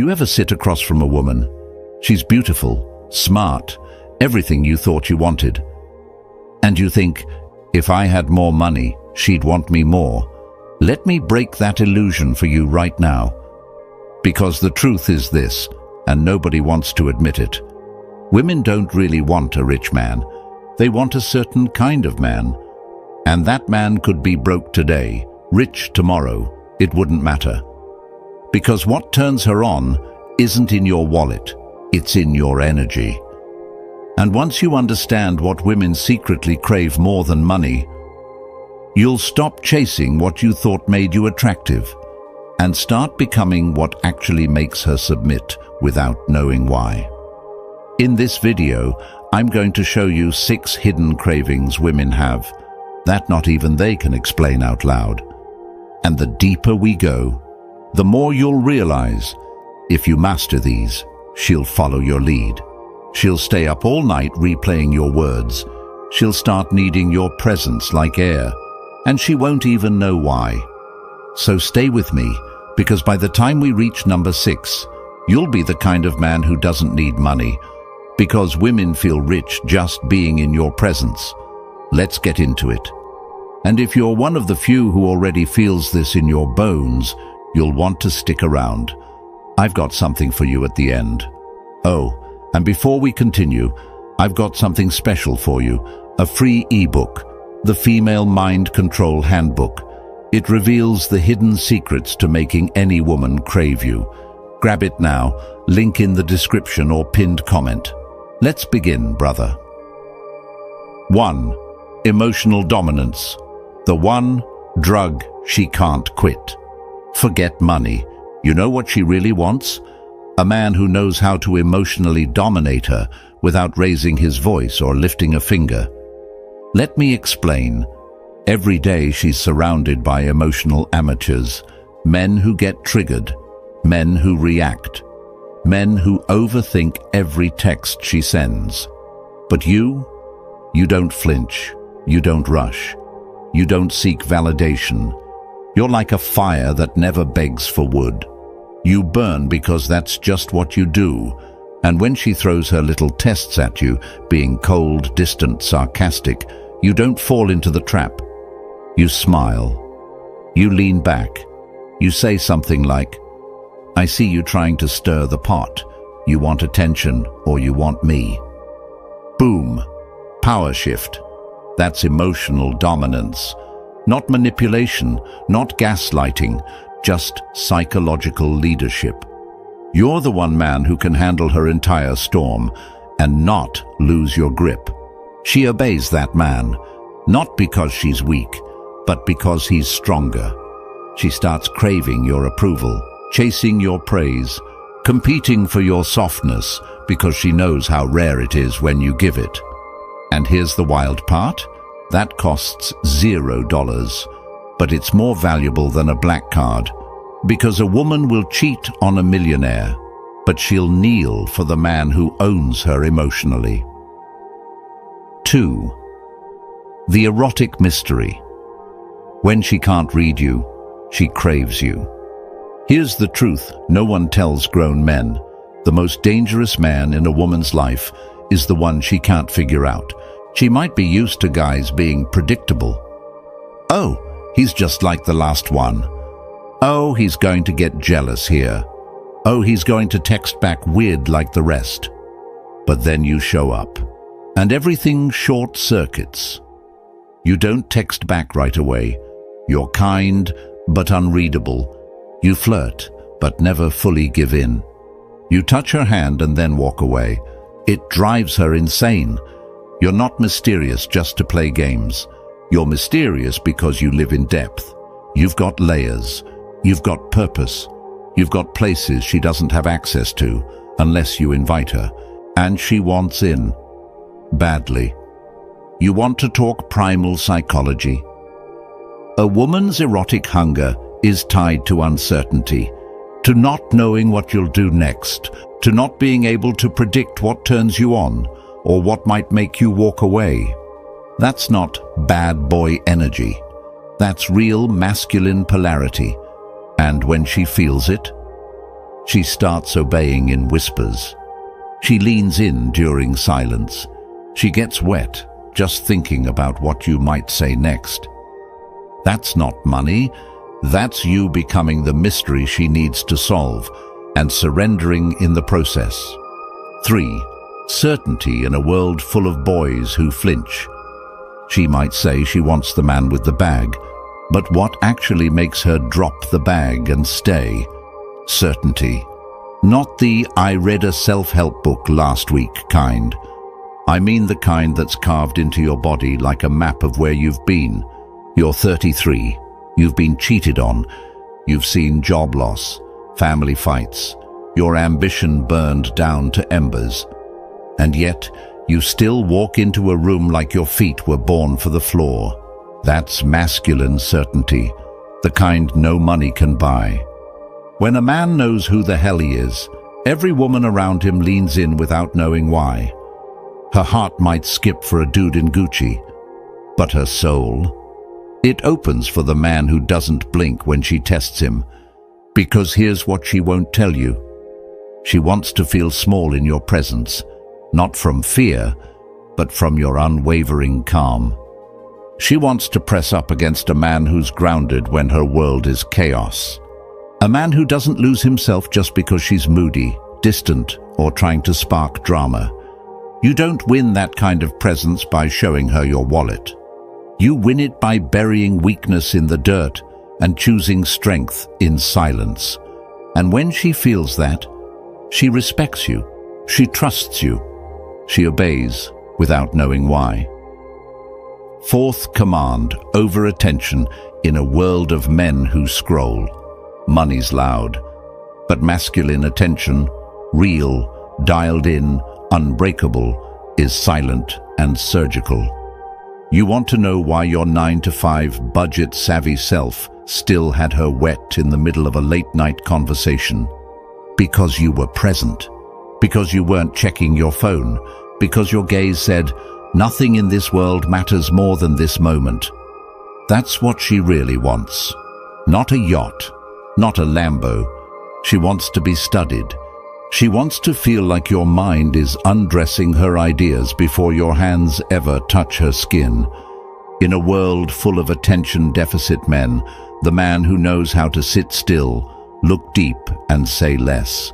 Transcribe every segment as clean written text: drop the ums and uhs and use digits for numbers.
You ever sit across from a woman? She's beautiful, smart, everything you thought you wanted. And you think, if I had more money, she'd want me more. Let me break that illusion for you right now. Because the truth is this, and nobody wants to admit it. Women don't really want a rich man. They want a certain kind of man. And that man could be broke today, rich tomorrow. It wouldn't matter. Because what turns her on isn't in your wallet, it's in your energy. And once you understand what women secretly crave more than money, you'll stop chasing what you thought made you attractive and start becoming what actually makes her submit without knowing why. In this video, I'm going to show you 6 hidden cravings women have that not even they can explain out loud. And the deeper we go, the more you'll realize, if you master these, she'll follow your lead. She'll stay up all night replaying your words. She'll start needing your presence like air, and she won't even know why. So stay with me, because by the time we reach number 6, you'll be the kind of man who doesn't need money, because women feel rich just being in your presence. Let's get into it. And if you're one of the few who already feels this in your bones, you'll want to stick around. I've got something for you at the end. Oh, and before we continue, I've got something special for you, a free ebook, the Female Mind Control Handbook. It reveals the hidden secrets to making any woman crave you. Grab it now, link in the description or pinned comment. Let's begin, brother. 1. Emotional dominance. The one drug she can't quit. Forget money. You know what she really wants? A man who knows how to emotionally dominate her without raising his voice or lifting a finger. Let me explain. Every day she's surrounded by emotional amateurs, men who get triggered, men who react, men who overthink every text she sends. But you don't flinch, you don't rush, you don't seek validation. You're like a fire that never begs for wood. You burn because that's just what you do. And when she throws her little tests at you, being cold, distant, sarcastic, you don't fall into the trap. You smile. You lean back. You say something like, I see you trying to stir the pot. You want attention or you want me. Boom. Power shift. That's emotional dominance. Not manipulation, not gaslighting, just psychological leadership. You're the one man who can handle her entire storm and not lose your grip. She obeys that man, not because she's weak, but because he's stronger. She starts craving your approval, chasing your praise, competing for your softness because she knows how rare it is when you give it. And here's the wild part. That costs $0, but it's more valuable than a black card, because a woman will cheat on a millionaire, but she'll kneel for the man who owns her emotionally. 2. The erotic mystery. When she can't read you, she craves you. Here's the truth no one tells grown men. The most dangerous man in a woman's life is the one she can't figure out. She might be used to guys being predictable. Oh, he's just like the last one. Oh, he's going to get jealous here. Oh, he's going to text back weird like the rest. But then you show up, and everything short circuits. You don't text back right away. You're kind, but unreadable. You flirt, but never fully give in. You touch her hand and then walk away. It drives her insane. You're not mysterious just to play games. You're mysterious because you live in depth. You've got layers. You've got purpose. You've got places she doesn't have access to unless you invite her. And she wants in. Badly. You want to talk primal psychology. A woman's erotic hunger is tied to uncertainty, to not knowing what you'll do next, to not being able to predict what turns you on, or what might make you walk away. That's not bad boy energy. That's real masculine polarity. And when she feels it, She starts obeying in whispers. She leans in during silence. She gets wet just thinking about what you might say next. That's not money. That's you becoming the mystery she needs to solve and surrendering in the process. 3. Certainty in a world full of boys who flinch. She might say she wants the man with the bag, but what actually makes her drop the bag and stay? Certainty. Not the "I read a self-help book last week" kind. I mean the kind that's carved into your body like a map of where you've been. You're 33. You've been cheated on. You've seen job loss, family fights, your ambition burned down to embers. And yet, you still walk into a room like your feet were born for the floor. That's masculine certainty, the kind no money can buy. When a man knows who the hell he is, every woman around him leans in without knowing why. Her heart might skip for a dude in Gucci, but her soul, it opens for the man who doesn't blink when she tests him. Because here's what she won't tell you. She wants to feel small in your presence, not from fear, but from your unwavering calm. She wants to press up against a man who's grounded when her world is chaos. A man who doesn't lose himself just because she's moody, distant, or trying to spark drama. You don't win that kind of presence by showing her your wallet. You win it by burying weakness in the dirt and choosing strength in silence. And when she feels that, she respects you, she trusts you, she obeys without knowing why. 4th command, over attention in a world of men who scroll. Money's loud, but masculine attention, real, dialed in, unbreakable, is silent and surgical. You want to know why your 9-to-5 budget-savvy self still had her wet in the middle of a late-night conversation? Because you were present. Because you weren't checking your phone. Because your gaze said, "Nothing in this world matters more than this moment." That's what she really wants. Not a yacht, not a Lambo. She wants to be studied. She wants to feel like your mind is undressing her ideas before your hands ever touch her skin. In a world full of attention deficit men, the man who knows how to sit still, look deep, and say less.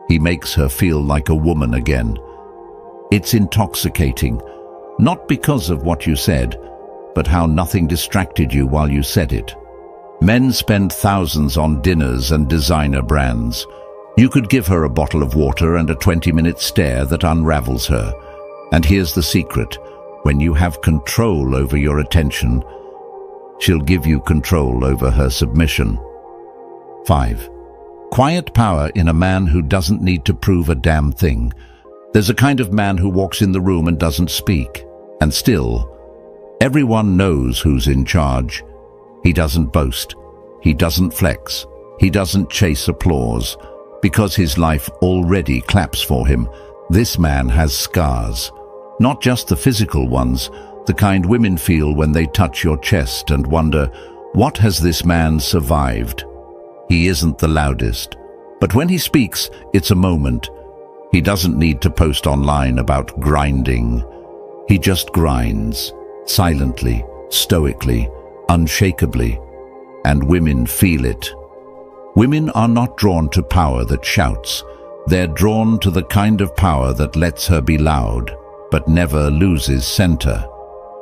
He makes her feel like a woman again. It's intoxicating, not because of what you said, but how nothing distracted you while you said it. Men spend thousands on dinners and designer brands. You could give her a bottle of water and a 20-minute stare that unravels her. And here's the secret. When you have control over your attention, she'll give you control over her submission. 5. Quiet power in a man who doesn't need to prove a damn thing. There's a kind of man who walks in the room and doesn't speak. And still, everyone knows who's in charge. He doesn't boast. He doesn't flex. He doesn't chase applause. Because his life already claps for him. This man has scars. Not just the physical ones, the kind women feel when they touch your chest and wonder, what has this man survived? He isn't the loudest. But when he speaks, it's a moment. He doesn't need to post online about grinding. He just grinds, silently, stoically, unshakably. And women feel it. Women are not drawn to power that shouts. They're drawn to the kind of power that lets her be loud, but never loses center.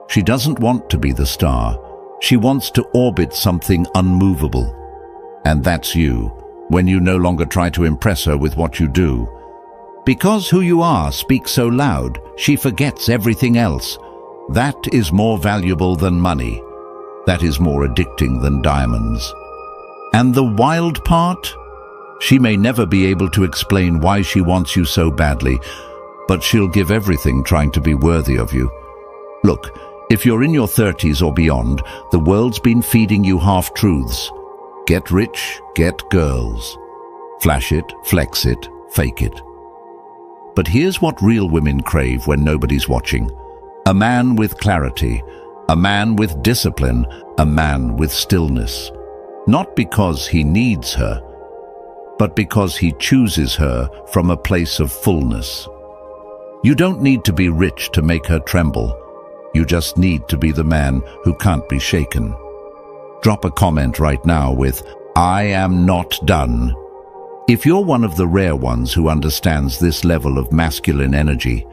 She doesn't want to be the star. She wants to orbit something unmovable. And that's you, when you no longer try to impress her with what you do. Because who you are speaks so loud, she forgets everything else. That is more valuable than money. That is more addicting than diamonds. And the wild part? She may never be able to explain why she wants you so badly, but she'll give everything trying to be worthy of you. Look, if you're in your 30s or beyond, the world's been feeding you half-truths. Get rich, get girls. Flash it, flex it, fake it. But here's what real women crave when nobody's watching. A man with clarity, a man with discipline, a man with stillness. Not because he needs her, but because he chooses her from a place of fullness. You don't need to be rich to make her tremble. You just need to be the man who can't be shaken. Drop a comment right now with, "I am not done." If you're one of the rare ones who understands this level of masculine energy,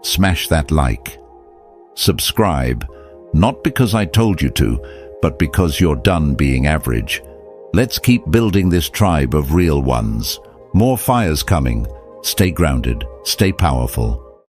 smash that like. Subscribe, not because I told you to, but because you're done being average. Let's keep building this tribe of real ones. More fires coming. Stay grounded, stay powerful.